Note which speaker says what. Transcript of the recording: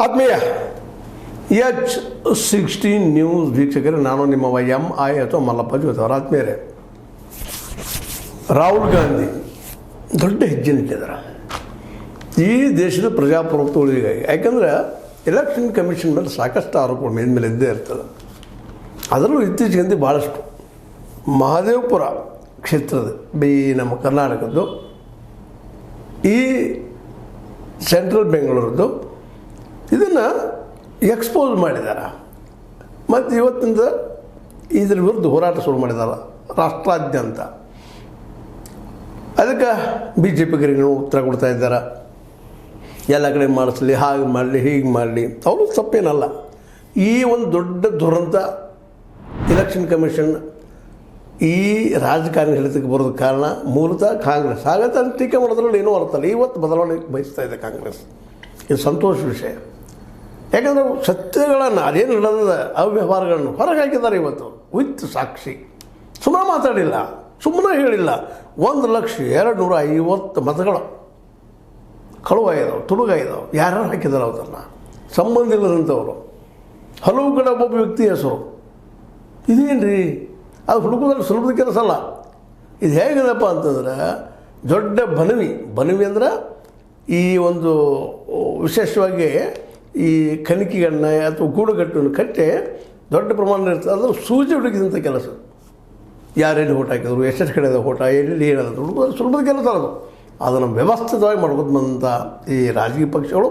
Speaker 1: ಆತ್ಮೀಯ H16 news ವೀಕ್ಷಕರೇ, ನಾನು ನಿಮ್ಮ MI ಅಥವಾ ಮಲ್ಲಪ್ಪ ಜೋತವರ. ಆತ್ಮೀಯರೇ, ರಾಹುಲ್ ಗಾಂಧಿ ದೊಡ್ಡ ಹೆಜ್ಜೆ ಇಟ್ಟಿದ್ದಾರೆ ಈ ದೇಶದ ಪ್ರಜಾಪ್ರಭುತ್ವ ಉಳಿಗಾಗಿ. ಯಾಕಂದರೆ ಎಲೆಕ್ಷನ್ ಕಮಿಷನ್ ಮೇಲೆ ಸಾಕಷ್ಟು ಆರೋಪಗಳು ಮೇಲೆ ಇದ್ದೇ ಇರ್ತದೆ. ಅದರಲ್ಲೂ ಇತ್ತೀಚೆಗೆ ಭಾಳಷ್ಟು ಮಹದೇವಪುರ ಕ್ಷೇತ್ರದ ನಮ್ಮ ಕರ್ನಾಟಕದ್ದು, ಈ ಸೆಂಟ್ರಲ್ ಬೆಂಗಳೂರದ್ದು ಇದನ್ನು ಎಕ್ಸ್ಪೋಸ್ ಮಾಡಿದ್ದಾರೆ. ಮತ್ತು ಇವತ್ತಿಂದ ಇದರ ವಿರುದ್ಧ ಹೋರಾಟ ಶುರು ಮಾಡಿದ್ದಾರೆ ರಾಷ್ಟ್ರಾದ್ಯಂತ. ಅದಕ್ಕೆ BJPಗರಿಗೆ ಉತ್ತರ ಕೊಡ್ತಾ ಇದ್ದಾರೆ, ಎಲ್ಲ ಕಡೆ ಮಾಡಿಸ್ಲಿ, ಹಾಗೆ ಮಾಡಲಿ, ಹೀಗೆ ಮಾಡಲಿ. ಅವರು ತಪ್ಪೇನಲ್ಲ. ಈ ಒಂದು ದೊಡ್ಡ ದುರಂತ ಎಲೆಕ್ಷನ್ ಕಮಿಷನ್ ಈ ರಾಜಕಾರಣಿ ಹಿಡಿತಕ್ಕೆ ಬರೋದಕ್ಕೆ ಕಾರಣ ಮೂಲತಃ ಕಾಂಗ್ರೆಸ್. ಹಾಗಂತ ಅದನ್ನು ಟೀಕೆ ಮಾಡೋದ್ರಲ್ಲಿ ಏನೂ ಅರ್ಥಲ್ಲ. ಇವತ್ತು ಬದಲಾವಣೆ ಬಯಸ್ತಾ ಇದೆ ಕಾಂಗ್ರೆಸ್. ಇದು ಸಂತೋಷ ವಿಷಯ. ಯಾಕಂದರೆ ಸತ್ಯಗಳನ್ನು ಅದೇನು ನಡೆದ ಅವ್ಯವಹಾರಗಳನ್ನು ಹೊರಗೆ ಹಾಕಿದ್ದಾರೆ ಇವತ್ತು ವಿತ್ ಸಾಕ್ಷಿ. ಸುಮ್ಮನೆ ಮಾತಾಡಿಲ್ಲ, ಸುಮ್ಮನೆ ಹೇಳಿಲ್ಲ. 1,250,000 ಮತಗಳು ಕಳುವಾಗಿದ್ದಾವೆ, ತುಳುಗಾಗಿದ್ದಾವೆ. ಯಾರು ಹಾಕಿದ್ದಾರೆ ಅದನ್ನು? ಸಂಬಂಧ ಇಲ್ಲದಂಥವರು. ಹಲವು ಕಡೆ ಒಬ್ಬೊಬ್ಬ ವ್ಯಕ್ತಿ ಹೆಸರು. ಇದೇನು ರೀ? ಅದು ಹುಡುಕೋದ್ರಲ್ಲಿ ಸುಲಭದ ಕೆಲಸ ಅಲ್ಲ. ಇದು ಹೇಗಿದೆಪ್ಪ ಅಂತಂದ್ರೆ ದೊಡ್ಡ ಬನವಿ ಅಂದ್ರೆ ಈ ಒಂದು ವಿಶೇಷವಾಗಿ ಈ ಕಣಿಕೆಗಳನ್ನ ಅಥವಾ ಗೂಡುಗಟ್ಟನ್ನು ಕಟ್ಟಿ ದೊಡ್ಡ ಪ್ರಮಾಣ ಇರ್ತದೆ. ಅದ್ರ ಸೂಜಿ ಹುಡುಕಿದಂಥ ಕೆಲಸ. ಯಾರೆಲ್ಲಿ ಓಟ್ ಹಾಕಿದ್ರು, ಎಷ್ಟೆಷ್ಟು ಕಡೆ ಓಟ, ಎಲ್ಲಿ ಏನಾದ್ರು ಹುಡುಕೋದು ಸುಲಭದ ಕೆಲಸ ಅದು. ಅದನ್ನು ವ್ಯವಸ್ಥಿತವಾಗಿ ಮಾಡ್ಬೋದು ಬಂದಂಥ ಈ ರಾಜಕೀಯ ಪಕ್ಷಗಳು